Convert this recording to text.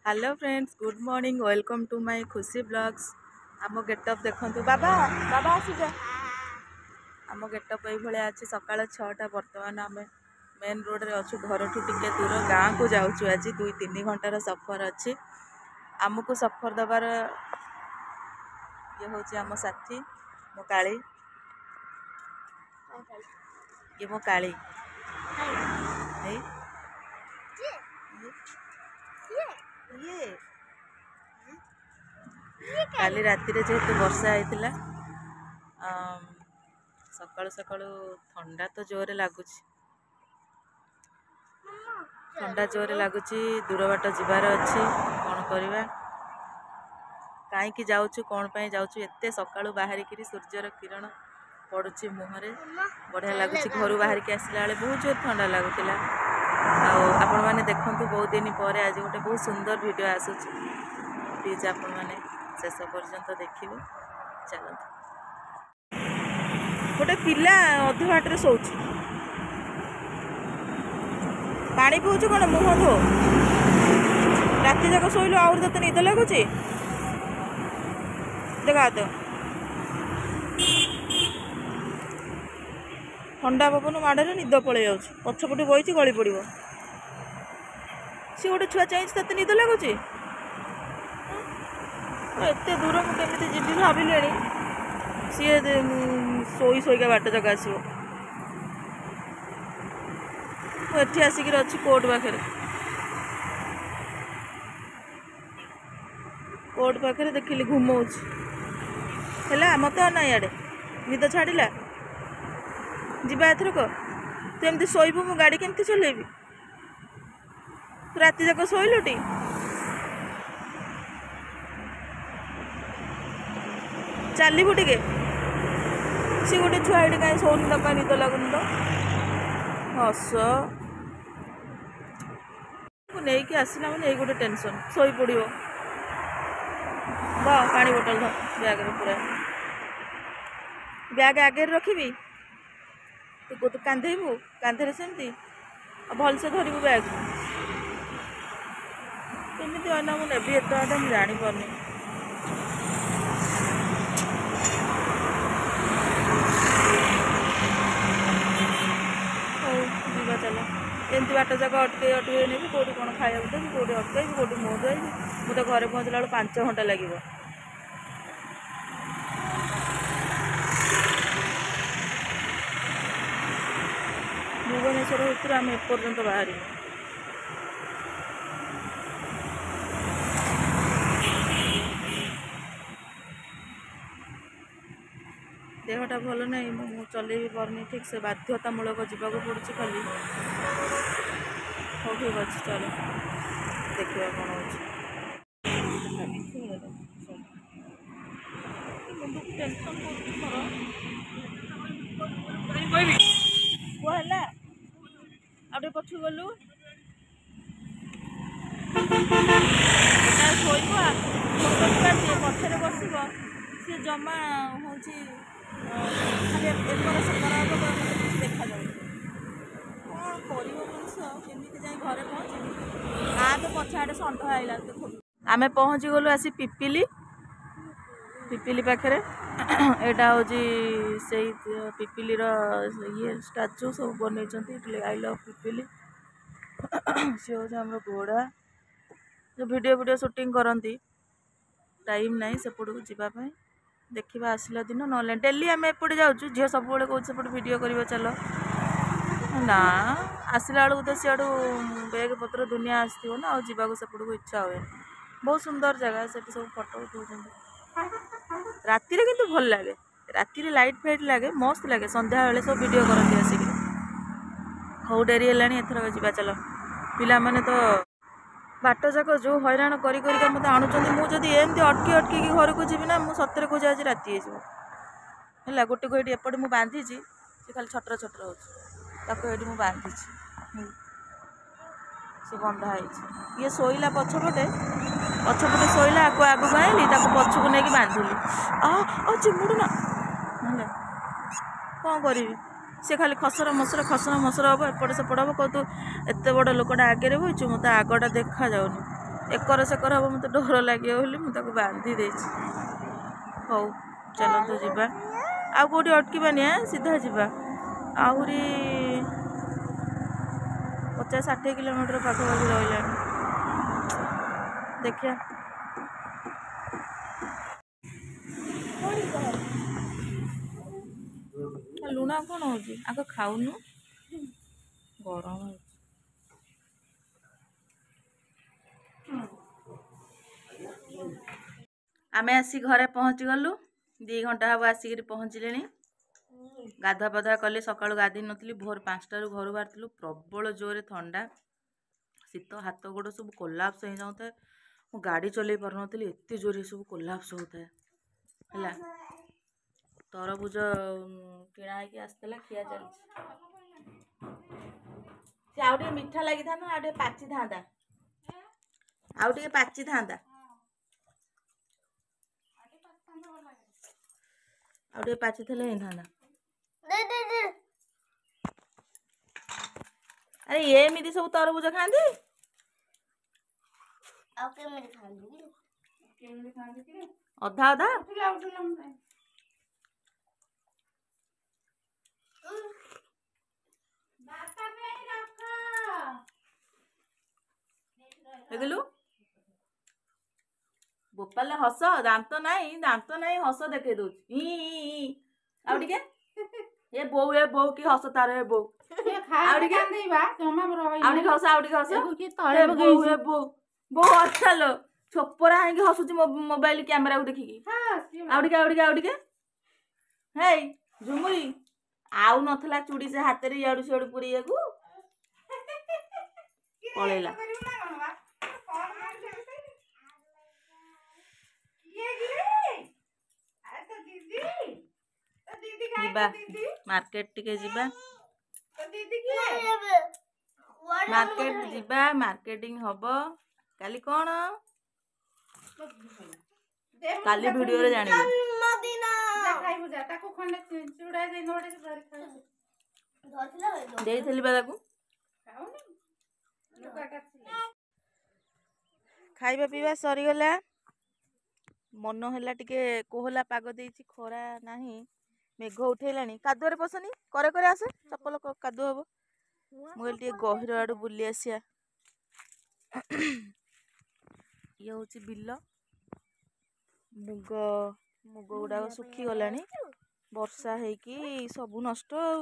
Hello friends good morning welcome to my Khushi blogs. आम गेटअप देखंतु बाबा बाबा आसीजा आम गेटअप ये अच्छे सकाल 6टा बर्तमान आम मेन रोड रे अच्छु घर ठू टिके दूर गाँ को जाऊँ आज 2-3 घंटार सफर अच्छी आमको सफर दबार ये हूँ आम साथी मो काली ये मो काली काली राति जेहेतु वर्षा होता सकाळु सकाळु ठंडा तो जोरे लगुच ठंडा जोरे लगुच दूर बाट जीवार अच्छी कौन करवा कहीं जाऊँ कौन पाई जाऊँ एत सकाळु बाहरिक सूर्यर किरण पड़ुची मुहरे बढ़िया लगुच घर बाहर की आसला बेले बहुत जोर ठंडा लगुला आपण मैंने देखु बहुत दिन पर आज गोटे बहुत सुंदर वीडियो आसूँ प्लीज आपण मैंने शेष पर्यंत देखिए चलते गोटे पिला अध बाटे शोच पानी पीऊँ कौन मुह धो राति जाक शोलु आउर तो निद लगुच देखा तो ठंडा पवन माड़े निद पलि जाऊँ पछपटे बही गली पड़ सी गोटे छुआ चाहिए ते निद लगुच एत दूर मुझे जी भाविले सी शोई शोईका बाट जगह आसो एटी आसिक अच्छी कोर्ट पाखे कोर्ट पाखे देखिली घुमाऊँ है मत ना इे निद छाड़ा जीवा एथरक तू एमती शोबू मु गाड़ी केमती चलेबी राति जाक शोलुटी चलबू टे सी गोटे छुआ ये कहीं शोनी तो निद लगुन तो हस नहीं कि आसला मैंने गोटे टेंशन शोई पड़ पानी बोतल ध बैग पूरा बैग आगे रखी तू तो कांधेबू कांधे सेमती भलसे धरबू बैग केमी अना मुझे नेबी एत मुझे जापार चलो एमती बाट जाक अटके अटके नेबी कौटी कौन खाया देवी कौटी अटकैबी कौटी मुँह धोबी मुझे घरे पहुँचला बेलू 5 घंटा लगे भुवनेश्वर भितर आम एपर्यंत बाहर देहटा भल नहीं मुझे चल भी पारनी ठीक से बाध्यतामूलक जावाक पड़ुଛି खाली हो ठीक अच्छे चलो देखा कौन हो पछु गलु पछे बस सी जमा हूँ खाली एपर सेपर देखा कौन कर मनुष्य केमी जाए घरे पहुँचे आ तो पछाड़े षंढ आईला आम पहुँची गलु आसी पिपिली पिपिली पाखे यहाँ हूँ से पिपिलीर ये स्टाच्यू सब बनई आई लव पिपिली सी हूँ आम घोड़ा जो वीडियो शूटिंग करती टाइम ना सेपट को जावाई देखा आसला दिन ना डेली आम एपटे जाऊँ झील सब कौन सेपटे वीडियो कर चल ना आसला बेलू तो सियाड़ू बैग पत्र दुनिया आसो ना और जावाक सेपट को इच्छा हुए बहुत सुंदर जगह से सब फोटो उठाऊँ राति किंतु भल लगे राति लाइट फाइट लगे मस्त लगे संध्या बेले सब वीडियो करती आसिक हौ डेरी है एथर जा चल पिला माने तो बाट जाक जो हैरान कर मत आणुचंदी मुझे एमती अटकी अटकी घर को जी ना मुझे सतरे कहे आज राति है गोटे को ये एपटे मुझे बांधी सी खाली छटर छटर हो बांधी से बंधा ये शोला पछपटे शोला आगु आगू आईली पछक नहीं बांधिली चिमुड़ ना कौन करी सी खाली खसर मसर हम एपट सेपट हम कह तू एत बड़ लोकटा आगे बहीचु मत आगटा देखा जाऊनी ଏକର ସେକର ହବ ମୋତେ ଡର ଲାଗିବ ବୋଲି ମୁଁ ତାକୁ ବାନ୍ଧି ଦେଇଛି। ହଉ ଚାଲନ୍ତୁ ଯିବା। ଆଉ କେଉଁଠି ଅଟକିବାନି, ସିଧା ଯିବା। ଆହୁରି 50-60 କିଲୋମିଟର ପାଖାପାଖି ରହିଲାଣି। ଦେଖିବା। ଲୁଣ କ'ଣ ହେଉଛି? ଆଗ ଖାଉନୁ, ଗରମ ହେଉଛି। ଆମେ ଆସି ଘରେ ପହଞ୍ଚିଗଲୁ। 2 ଘଣ୍ଟା ହେବ ଆସିକିରି ପହଞ୍ଚିଲେଣି। ଗାଧୁଆ ପାଧୁଆ କଲି, ସକାଳୁ ଗାଧୋଇ ନଥିଲି। ଭୋର 5ଟାରୁ ଘରୁ ବାହାରିଥିଲୁ। ପ୍ରବଳ ଜୋରରେ ଥଣ୍ଡା, ଶୀତ, ହାତ ଗୋଡ଼ ସବୁ କୋଲାପ୍ସ ହେଇଯାଉଥାଏ। ମୁଁ ଗାଡ଼ି ଚଲେଇ ପାରୁନଥିଲି, ଏତେ ଜୋରରେ ସବୁ କୋଲାପ୍ସ ହେଉଥାଏ ହେଲା। ତରଭୁଜ କିଣା ହେଇକି ଆସିଥିଲା, ଖିଆ ଚାଲିଛି। ସେ ଆଉ ଟିକେ ମିଠା ଲାଗିଥାନ୍ତା, ଆଉ ଟିକେ ପାଚିଥାନ୍ତା, ଆଉ ଟିକେ ପାଚିଥାନ୍ତା। ଆଉ ଟିକେ ପାଚିଥିଲେ ହେଇଥାନ୍ତା। ଆରେ ଏମିତି ସବୁ ତରଭୁଜ ଖାଆନ୍ତି? ଆଉ କେମିତି ଖାଆନ୍ତି? ଅଧା ଅଧା। ଦେଖିଲୁ ବୋପାଲେ ହସ, ଦାନ୍ତ ନାହିଁ ହସ ଦେଖେଇ ଦଉଛି। ଆଉ ଟିକେ ଏ ବୋଉ କି ହସ ତାର। ଏ ବୋଉ ଆଉ ଟିକେ ହସ, ଆଉ ଟିକେ ହସ। ବୋଉ ଅଛାଲୋ, ଛୋପରା ହେଇକି ହସୁଛି ମୋବାଇଲ କ୍ୟାମେରାକୁ ଦେଖିକି। ଆଉ ଟିକେ ହେଇ ଝୁମୁରି, ଆଉ ନଥିଲା ଚୁଡ଼ି ସେ ହାତରେ ଇଆଡୁ ସିଆଡୁ ପୁରେଇବାକୁ, ପଳେଇଲା। ଯିବା ମାର୍କେଟ ଟିକେ ଯିବା, ମାର୍କେଟ ଯିବା, ମାର୍କେଟିଂ ହବ। କାଲି କ'ଣ? କାଲି ଭିଡିଓରେ ଜାଣିବେ। ଦେଇଥିଲି ବା ତାକୁ। ଖାଇବା ପିଇବା ସରିଗଲା। ମନ ହେଲା ଟିକେ କୋହଲା ପାଗ ଦେଇଛି, ଖରା ନାହିଁ, ମେଘ ଉଠେଇଲାଣି। କାଦୁଅରେ ପଶନି, କରେ ଆସେ, ଚପଲ କାଦୁଅ ହବ। ମୁଁ କହିଲି ଟିକେ ଗହିର ଆଡୁ ବୁଲି ଆସିବା। ଇଏ ହଉଛି ବିଲ। ମୁଗ ଗୁଡାକ ଶୁଖିଗଲାଣି, ବର୍ଷା ହେଇକି ସବୁ ନଷ୍ଟ ଆଉ।